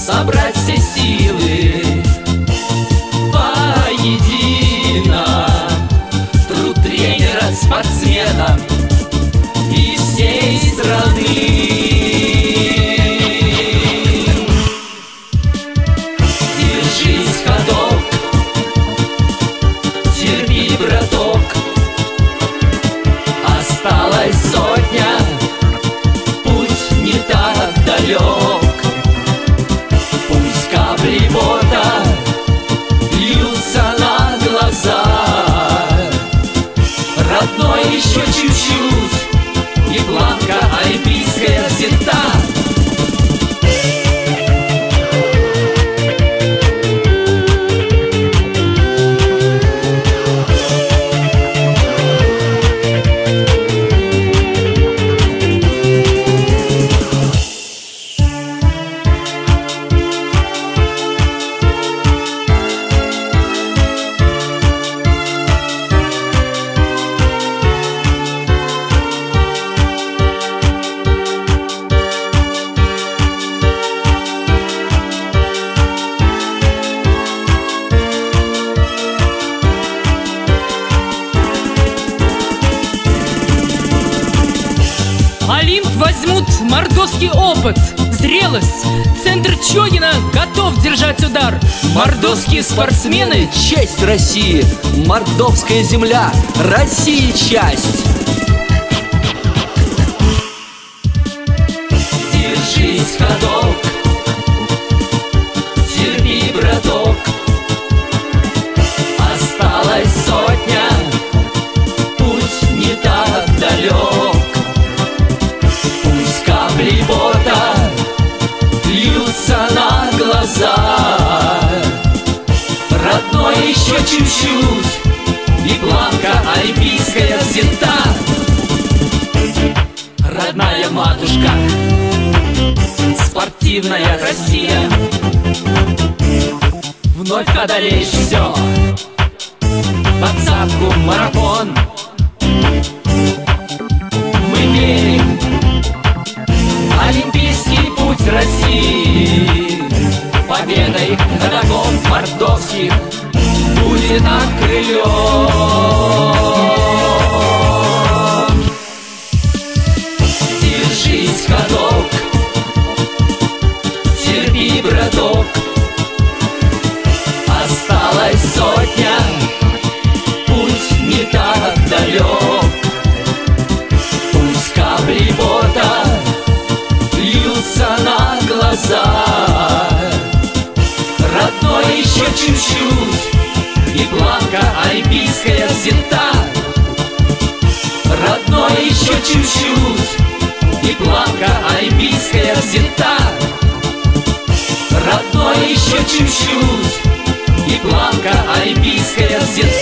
собрать все силы воедино. Труд тренера, спортсмена и всей страны. Держись, ходок, терпи, браток, осталась сотня, путь не так далек. Пусть капли пота льются на глаза, родной еще чуть-чуть, и планка олимпийская взята. Олимп возьмут мордовский опыт, зрелость. Центр Чогина готов держать удар. Мордовские спортсмены — честь России. Мордовская земля — России часть. Держись, ходок, терпи, браток, осталась сотня, путь не так далек. Пусть капли пота льются на глаза, родной еще чуть-чуть, и планка олимпийская взята. Родная матушка, спортивная Россия, вновь одолеешь все, двадцатку, марафон. Мы верим, олимпийский путь России победой ходоков мордовских будет окрылен. Держись, ходок, терпи, браток, осталась сотня, путь не так далек. Пусть капли пота льются на глаза, родной еще чуть-чуть, и планка олимпийская взята. Родной еще чуть-чуть, и планка олимпийская взята. Родной еще чуть-чуть, и планка олимпийская взята.